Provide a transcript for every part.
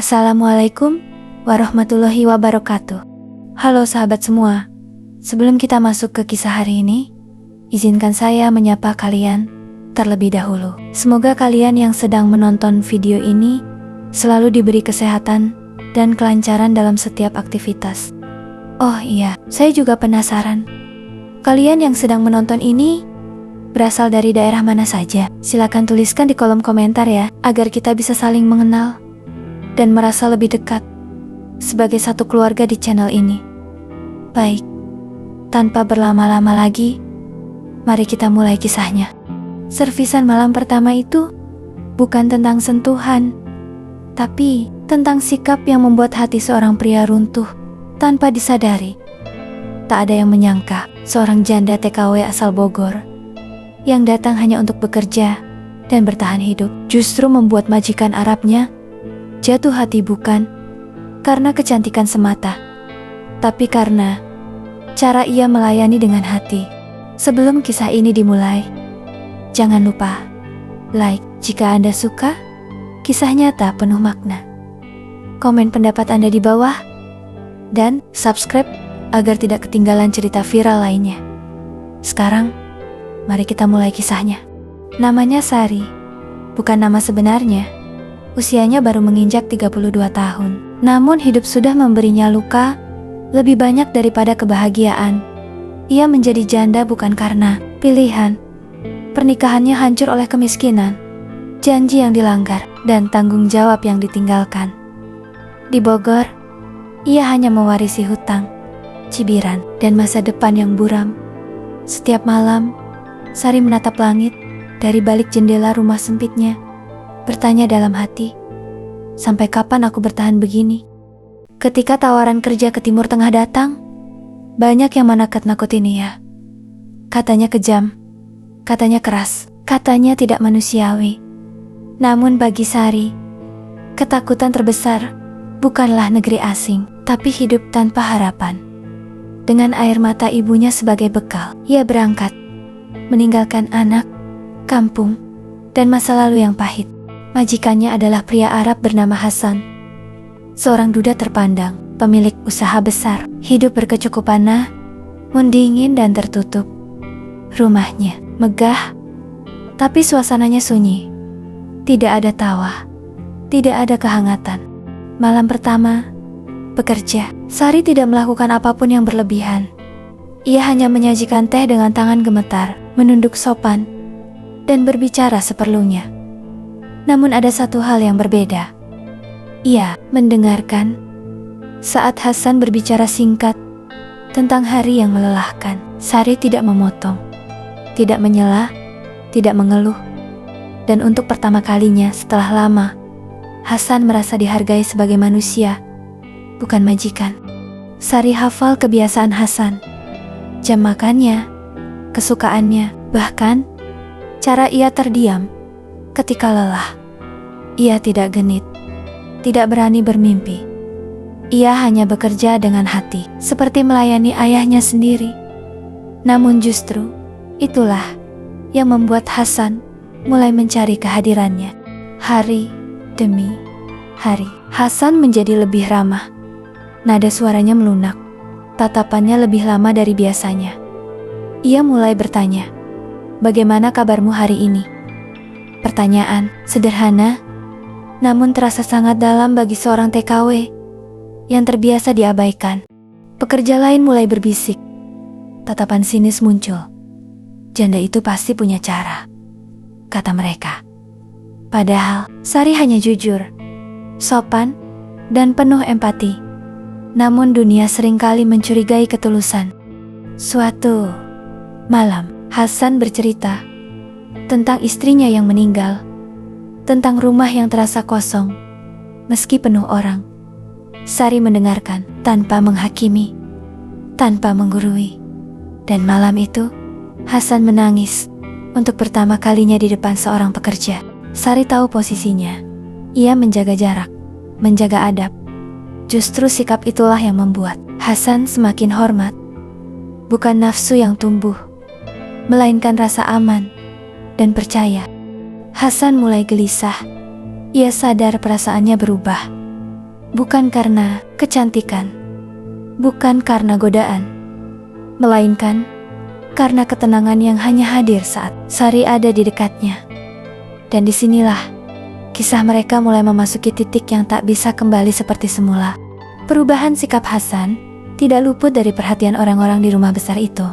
Assalamualaikum warahmatullahi wabarakatuh. Halo sahabat semua, sebelum kita masuk ke kisah hari ini, izinkan saya menyapa kalian terlebih dahulu. Semoga kalian yang sedang menonton video ini selalu diberi kesehatan dan kelancaran dalam setiap aktivitas. Oh iya, saya juga penasaran. Kalian yang sedang menonton ini berasal dari daerah mana saja? Silakan tuliskan di kolom komentar ya, agar kita bisa saling mengenal dan merasa lebih dekat sebagai satu keluarga di channel ini. Baik, tanpa berlama-lama lagi, mari kita mulai kisahnya. Servisan malam pertama itu bukan tentang sentuhan, tapi tentang sikap yang membuat hati seorang pria runtuh tanpa disadari. Tak ada yang menyangka seorang janda TKW asal Bogor yang datang hanya untuk bekerja dan bertahan hidup justru membuat majikan Arabnya jatuh hati, bukan karena kecantikan semata, tapi karena cara ia melayani dengan hati. Sebelum kisah ini dimulai, jangan lupa like jika Anda suka kisah nyata penuh makna, komen pendapat Anda di bawah, dan subscribe agar tidak ketinggalan cerita viral lainnya. Sekarang, mari kita mulai kisahnya. Namanya Sari, bukan nama sebenarnya. Usianya baru menginjak 32 tahun. Namun hidup sudah memberinya luka lebih banyak daripada kebahagiaan. Ia menjadi janda bukan karena pilihan. Pernikahannya hancur oleh kemiskinan, janji yang dilanggar, dan tanggung jawab yang ditinggalkan. Di Bogor, ia hanya mewarisi hutang, cibiran, dan masa depan yang buram. Setiap malam, Sari menatap langit dari balik jendela rumah sempitnya, bertanya dalam hati, sampai kapan aku bertahan begini? Ketika tawaran kerja ke Timur Tengah datang, banyak yang menakut-nakutin ia. Katanya kejam, katanya keras, katanya tidak manusiawi. Namun bagi Sari, ketakutan terbesar bukanlah negeri asing, tapi hidup tanpa harapan. Dengan air mata ibunya sebagai bekal, ia berangkat, meninggalkan anak, kampung, dan masa lalu yang pahit. Majikannya adalah pria Arab bernama Hasan, seorang duda terpandang, pemilik usaha besar, hidup berkecukupan, namun dingin dan tertutup. Rumahnya megah, tapi suasananya sunyi. Tidak ada tawa, tidak ada kehangatan. Malam pertama, bekerja, Sari tidak melakukan apapun yang berlebihan. Ia hanya menyajikan teh dengan tangan gemetar, menunduk sopan, dan berbicara seperlunya. Namun ada satu hal yang berbeda. Ia mendengarkan saat Hasan berbicara singkat tentang hari yang melelahkan. Sari tidak memotong, tidak menyela, tidak mengeluh. Dan untuk pertama kalinya setelah lama, Hasan merasa dihargai sebagai manusia, bukan majikan. Sari hafal kebiasaan Hasan, jam makannya, kesukaannya, bahkan cara ia terdiam ketika lelah. Ia tidak genit, tidak berani bermimpi. Ia hanya bekerja dengan hati, seperti melayani ayahnya sendiri. Namun justru itulah yang membuat Hasan mulai mencari kehadirannya. Hari demi hari, Hasan menjadi lebih ramah. Nada suaranya melunak, tatapannya lebih lama dari biasanya. Ia mulai bertanya, "Bagaimana kabarmu hari ini?" Pertanyaan sederhana, namun terasa sangat dalam bagi seorang TKW yang terbiasa diabaikan. Pekerja lain mulai berbisik. Tatapan sinis muncul. Janda itu pasti punya cara, kata mereka. Padahal Sari hanya jujur, sopan, dan penuh empati. Namun dunia seringkali mencurigai ketulusan. Suatu malam, Hasan bercerita tentang istrinya yang meninggal, tentang rumah yang terasa kosong meski penuh orang. Sari mendengarkan tanpa menghakimi, tanpa menggurui. Dan malam itu, Hasan menangis untuk pertama kalinya di depan seorang pekerja. Sari tahu posisinya. Ia menjaga jarak, menjaga adab. Justru sikap itulah yang membuat Hasan semakin hormat. Bukan nafsu yang tumbuh, melainkan rasa aman dan percaya. Hasan mulai gelisah. Ia sadar perasaannya berubah. bukan karena kecantikan, bukan karena godaan, melainkan karena ketenangan yang hanya hadir saat Sari ada di dekatnya. Dan disinilah kisah mereka mulai memasuki titik yang tak bisa kembali seperti semula. Perubahan sikap Hasan tidak luput dari perhatian orang-orang di rumah besar itu.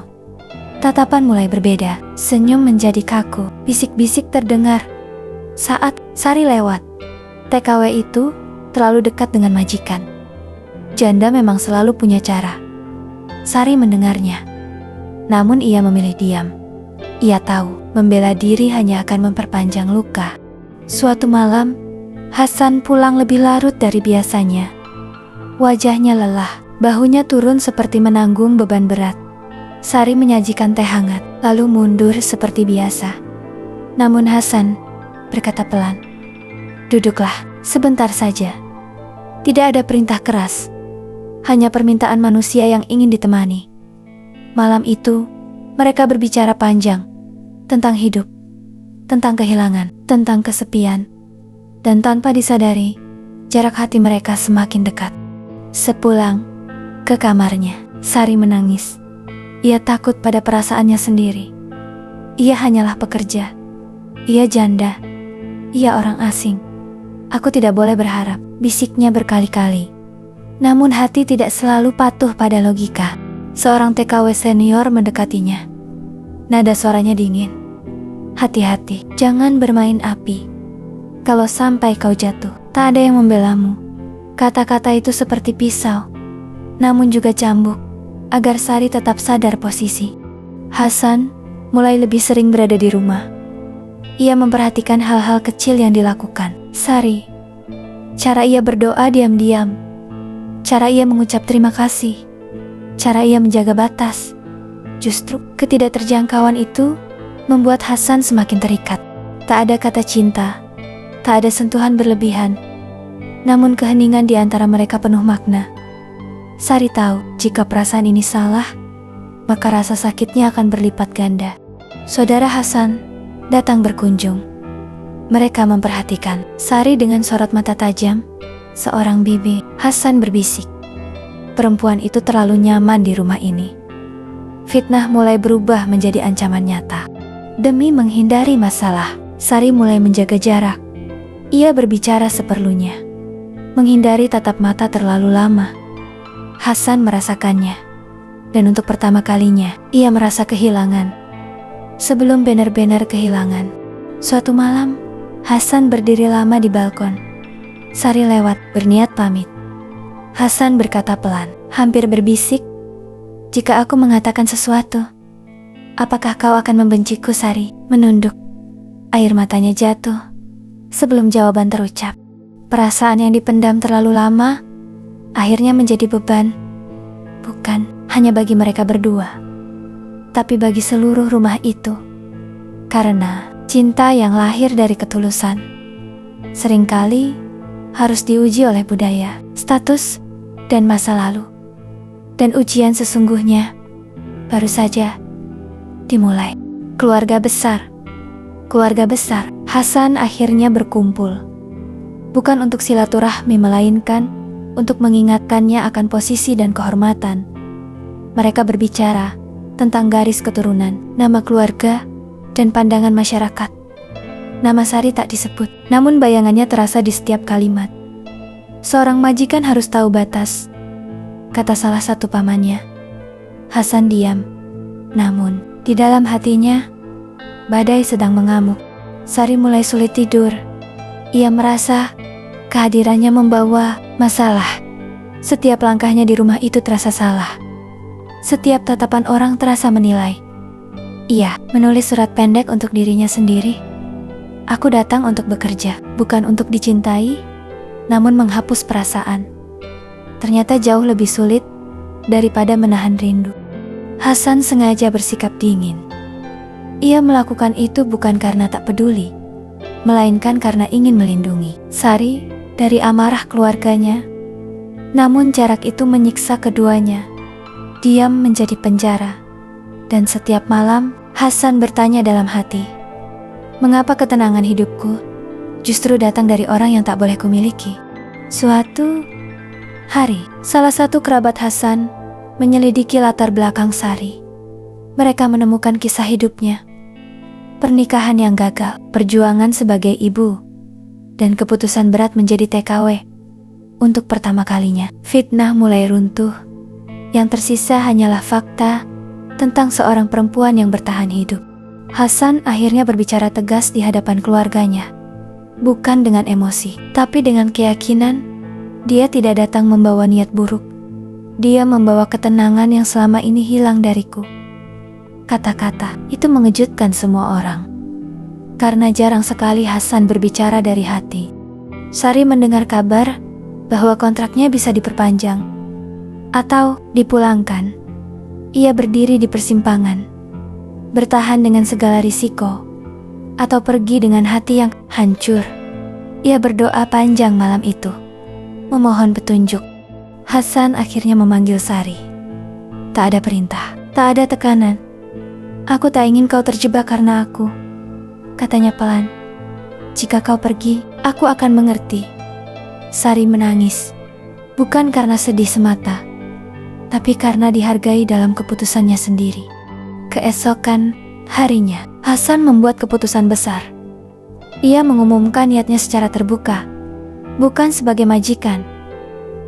Tatapan mulai berbeda, senyum menjadi kaku, bisik-bisik terdengar saat Sari lewat. TKW itu terlalu dekat dengan majikan. Janda memang selalu punya cara. Sari mendengarnya, namun ia memilih diam. Ia tahu membela diri hanya akan memperpanjang luka. Suatu malam, Hasan pulang lebih larut dari biasanya. Wajahnya lelah, bahunya turun seperti menanggung beban berat. Sari menyajikan teh hangat, lalu mundur seperti biasa. Namun Hasan berkata pelan, "Duduklah, sebentar saja." Tidak ada perintah keras, hanya permintaan manusia yang ingin ditemani. Malam itu, mereka berbicara panjang tentang hidup, tentang kehilangan, tentang kesepian, dan tanpa disadari, jarak hati mereka semakin dekat. Sepulang ke kamarnya, Sari menangis. Ia takut pada perasaannya sendiri. Ia hanyalah pekerja. Ia janda. Ia orang asing. "Aku tidak boleh berharap," bisiknya berkali-kali. Namun hati tidak selalu patuh pada logika. Seorang TKW senior mendekatinya. Nada suaranya dingin. "Hati-hati, jangan bermain api. Kalau sampai kau jatuh, tak ada yang membelamu." Kata-kata itu seperti pisau, namun juga cambuk, agar Sari tetap sadar posisi. Hasan mulai lebih sering berada di rumah. Ia memperhatikan hal-hal kecil yang dilakukan Sari. Cara ia berdoa diam-diam, cara ia mengucap terima kasih, cara ia menjaga batas. Justru ketidakterjangkauan itu membuat Hasan semakin terikat. Tak ada kata cinta, tak ada sentuhan berlebihan, namun keheningan di antara mereka penuh makna. Sari tahu, jika perasaan ini salah, maka rasa sakitnya akan berlipat ganda. Saudara Hasan datang berkunjung. Mereka memperhatikan Sari dengan sorot mata tajam. Seorang bibi, Hasan berbisik, "Perempuan itu terlalu nyaman di rumah ini." Fitnah mulai berubah menjadi ancaman nyata. Demi menghindari masalah, Sari mulai menjaga jarak. Ia berbicara seperlunya, menghindari tatap mata terlalu lama. Hasan merasakannya, dan untuk pertama kalinya, ia merasa kehilangan. Sebelum benar-benar kehilangan. Suatu malam, Hasan berdiri lama di balkon. Sari lewat, berniat pamit. Hasan berkata pelan, hampir berbisik, "Jika aku mengatakan sesuatu, apakah kau akan membenciku?" Sari menunduk. Air matanya jatuh sebelum jawaban terucap. Perasaan yang dipendam terlalu lama akhirnya menjadi beban, bukan hanya bagi mereka berdua, tapi bagi seluruh rumah itu. Karena cinta yang lahir dari ketulusan seringkali harus diuji oleh budaya, status, dan masa lalu. Dan ujian sesungguhnya baru saja dimulai. Keluarga besar Hasan akhirnya berkumpul. Bukan untuk silaturahmi, melainkan untuk mengingatkannya akan posisi dan kehormatan. Mereka berbicara tentang garis keturunan, nama keluarga, dan pandangan masyarakat. Nama Sari tak disebut, namun bayangannya terasa di setiap kalimat. "Seorang majikan harus tahu batas," kata salah satu pamannya. Hasan diam, namun di dalam hatinya badai sedang mengamuk. Sari mulai sulit tidur. Ia merasa kehadirannya membawa masalah. Setiap langkahnya di rumah itu terasa salah. Setiap tatapan orang terasa menilai. Ia menulis surat pendek untuk dirinya sendiri. "Aku datang untuk bekerja, bukan untuk dicintai, namun menghapus perasaan." Ternyata jauh lebih sulit daripada menahan rindu. Hasan sengaja bersikap dingin. Ia melakukan itu bukan karena tak peduli, melainkan karena ingin melindungi Sari dari amarah keluarganya. Namun jarak itu menyiksa keduanya. Diam menjadi penjara. Dan setiap malam, Hasan bertanya dalam hati, "Mengapa ketenangan hidupku justru datang dari orang yang tak boleh kumiliki?" Suatu hari, salah satu kerabat Hasan menyelidiki latar belakang Sari. Mereka menemukan kisah hidupnya, pernikahan yang gagal, perjuangan sebagai ibu, dan keputusan berat menjadi TKW. Untuk pertama kalinya, fitnah mulai runtuh. Yang tersisa hanyalah fakta tentang seorang perempuan yang bertahan hidup. Hasan akhirnya berbicara tegas di hadapan keluarganya. Bukan dengan emosi, tapi dengan keyakinan. Dia tidak datang membawa niat buruk. Dia membawa ketenangan yang selama ini hilang dariku. Kata-kata itu mengejutkan semua orang. Karena jarang sekali Hasan berbicara dari hati. Sari mendengar kabar bahwa kontraknya bisa diperpanjang atau dipulangkan. Ia berdiri di persimpangan, bertahan dengan segala risiko, atau pergi dengan hati yang hancur. Ia berdoa panjang malam itu, memohon petunjuk. Hasan akhirnya memanggil Sari. Tak ada perintah, tak ada tekanan. "Aku tak ingin kau terjebak karena aku," katanya pelan. "Jika kau pergi, aku akan mengerti." Sari menangis, bukan karena sedih semata, tapi karena dihargai dalam keputusannya sendiri. Keesokan harinya, Hasan membuat keputusan besar. Ia mengumumkan niatnya secara terbuka, bukan sebagai majikan,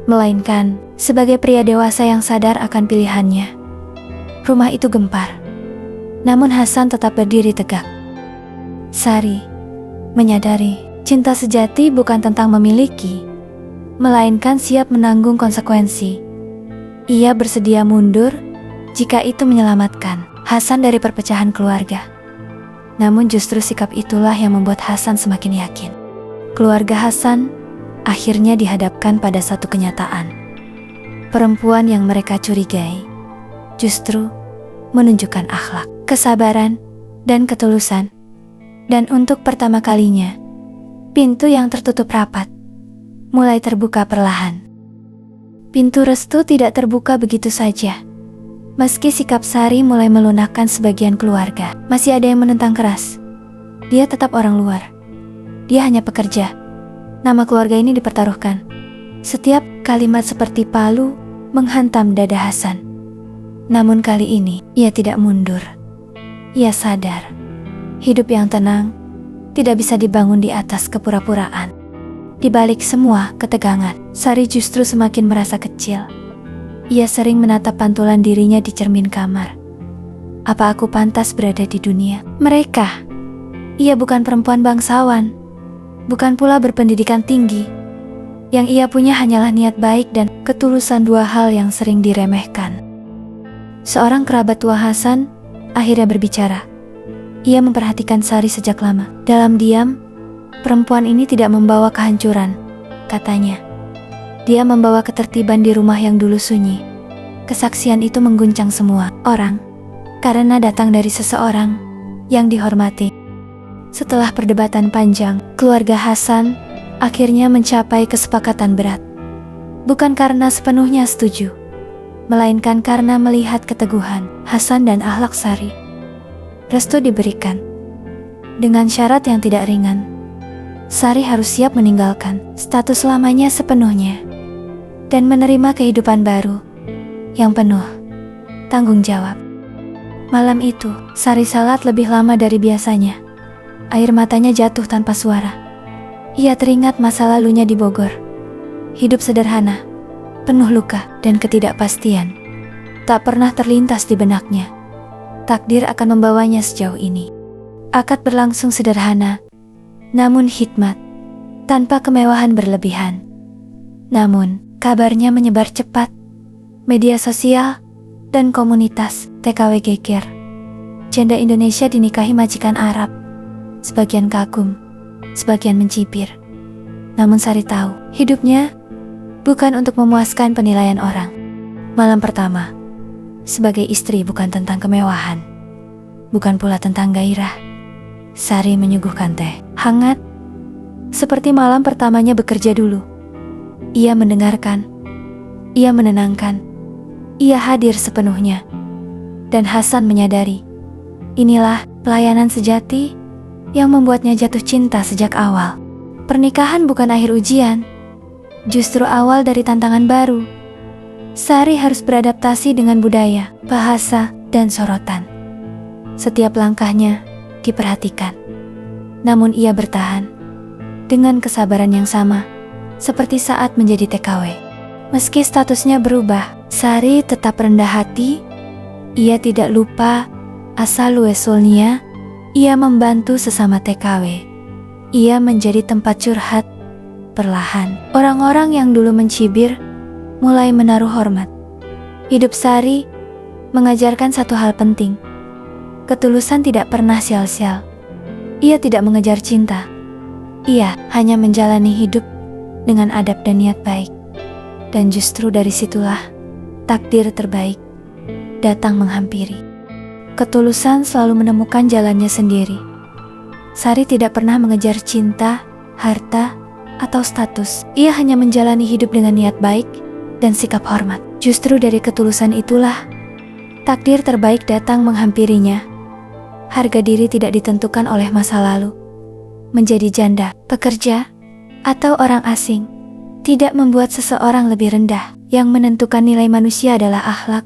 melainkan sebagai pria dewasa yang sadar akan pilihannya. Rumah itu gempar, namun Hasan tetap berdiri tegak. Sari menyadari cinta sejati bukan tentang memiliki, melainkan siap menanggung konsekuensi. Ia bersedia mundur jika itu menyelamatkan Hasan dari perpecahan keluarga. Namun justru sikap itulah yang membuat Hasan semakin yakin. Keluarga Hasan akhirnya dihadapkan pada satu kenyataan. Perempuan yang mereka curigai justru menunjukkan akhlak, kesabaran, dan ketulusan. Dan untuk pertama kalinya, pintu yang tertutup rapat mulai terbuka perlahan. Pintu restu tidak terbuka begitu saja. Meski sikap Sari mulai melunakkan sebagian keluarga, masih ada yang menentang keras. Dia tetap orang luar. Dia hanya pekerja. Nama keluarga ini dipertaruhkan. Setiap kalimat seperti palu menghantam dada Hasan. Namun kali ini, ia tidak mundur. Ia sadar, hidup yang tenang tidak bisa dibangun di atas kepura-puraan. Di balik semua ketegangan, Sari justru semakin merasa kecil. Ia sering menatap pantulan dirinya di cermin kamar. Apa aku pantas berada di dunia mereka? Ia bukan perempuan bangsawan, bukan pula berpendidikan tinggi. Yang ia punya hanyalah niat baik dan ketulusan, dua hal yang sering diremehkan. Seorang kerabat tua Hasan akhirnya berbicara. Ia memperhatikan Sari sejak lama. Dalam diam, perempuan ini tidak membawa kehancuran, katanya. Dia membawa ketertiban di rumah yang dulu sunyi. Kesaksian itu mengguncang semua orang, karena datang dari seseorang yang dihormati. Setelah perdebatan panjang, keluarga Hasan akhirnya mencapai kesepakatan berat. Bukan karena sepenuhnya setuju, melainkan karena melihat keteguhan Hasan dan akhlak Sari. Restu diberikan dengan syarat yang tidak ringan. Sari harus siap meninggalkan status lamanya sepenuhnya dan menerima kehidupan baru yang penuh tanggung jawab. Malam itu, Sari salat lebih lama dari biasanya. Air matanya jatuh tanpa suara. Ia teringat masa lalunya di Bogor. Hidup sederhana, penuh luka dan ketidakpastian. Tak pernah terlintas di benaknya takdir akan membawanya sejauh ini. Akad berlangsung sederhana, namun hikmat, tanpa kemewahan berlebihan. Namun, kabarnya menyebar cepat. Media sosial dan komunitas TKW geger. Janda Indonesia dinikahi majikan Arab. Sebagian kagum, sebagian mencibir. Namun Sari tahu, hidupnya bukan untuk memuaskan penilaian orang. Malam pertama, sebagai istri bukan tentang kemewahan, bukan pula tentang gairah. Sari menyuguhkan teh hangat, seperti malam pertamanya bekerja dulu. Ia mendengarkan, ia menenangkan, ia hadir sepenuhnya. Dan Hasan menyadari, inilah pelayanan sejati yang membuatnya jatuh cinta sejak awal. Pernikahan bukan akhir ujian, justru awal dari tantangan baru. Sari harus beradaptasi dengan budaya, bahasa, dan sorotan. Setiap langkahnya diperhatikan. Namun ia bertahan dengan kesabaran yang sama, seperti saat menjadi TKW. Meski statusnya berubah, Sari tetap rendah hati. Ia tidak lupa asal-usulnya. Ia membantu sesama TKW. Ia menjadi tempat curhat. Perlahan, orang-orang yang dulu mencibir mulai menaruh hormat. Hidup Sari mengajarkan satu hal penting. Ketulusan tidak pernah sial-sial. Ia tidak mengejar cinta. Ia hanya menjalani hidup dengan adab dan niat baik. Dan justru dari situlah takdir terbaik datang menghampiri. Ketulusan selalu menemukan jalannya sendiri. Sari tidak pernah mengejar cinta, harta, atau status. Ia hanya menjalani hidup dengan niat baik dan sikap hormat. Justru dari ketulusan itulah takdir terbaik datang menghampirinya. Harga diri tidak ditentukan oleh masa lalu. Menjadi janda, pekerja, atau orang asing tidak membuat seseorang lebih rendah. Yang menentukan nilai manusia adalah akhlak,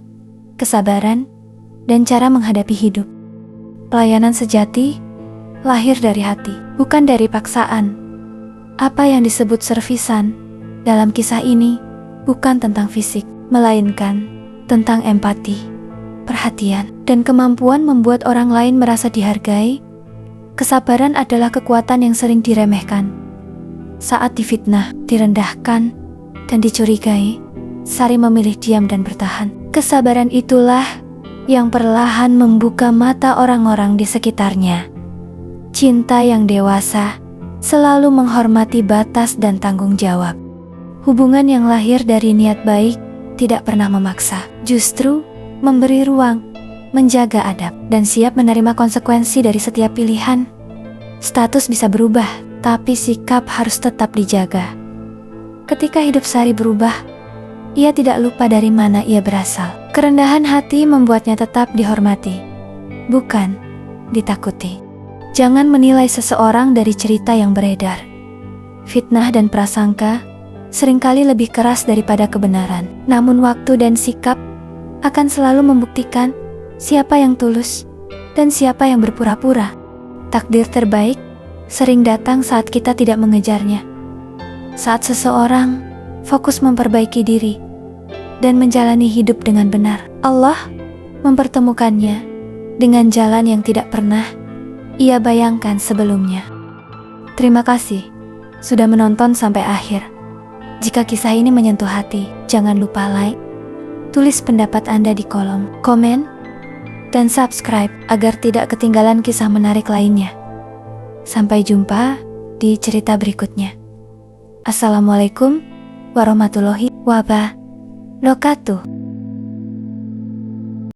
kesabaran, dan cara menghadapi hidup. Pelayanan sejati lahir dari hati, bukan dari paksaan. Apa yang disebut servisan dalam kisah ini bukan tentang fisik, melainkan tentang empati, perhatian, dan kemampuan membuat orang lain merasa dihargai. Kesabaran adalah kekuatan yang sering diremehkan. Saat difitnah, direndahkan, dan dicurigai, Sari memilih diam dan bertahan. Kesabaran itulah yang perlahan membuka mata orang-orang di sekitarnya. Cinta yang dewasa selalu menghormati batas dan tanggung jawab. Hubungan yang lahir dari niat baik tidak pernah memaksa, justru memberi ruang, menjaga adab, dan siap menerima konsekuensi dari setiap pilihan. Status bisa berubah, tapi sikap harus tetap dijaga. Ketika hidup Sari berubah, ia tidak lupa dari mana ia berasal. Kerendahan hati membuatnya tetap dihormati, bukan ditakuti. Jangan menilai seseorang dari cerita yang beredar. Fitnah dan prasangka seringkali lebih keras daripada kebenaran. Namun waktu dan sikap akan selalu membuktikan siapa yang tulus dan siapa yang berpura-pura. Takdir terbaik sering datang saat kita tidak mengejarnya. Saat seseorang fokus memperbaiki diri dan menjalani hidup dengan benar, Allah mempertemukannya dengan jalan yang tidak pernah ia bayangkan sebelumnya. Terima kasih sudah menonton sampai akhir. Jika kisah ini menyentuh hati, jangan lupa like, tulis pendapat Anda di kolom komen, dan subscribe agar tidak ketinggalan kisah menarik lainnya. Sampai jumpa di cerita berikutnya. Assalamualaikum warahmatullahi wabarakatuh.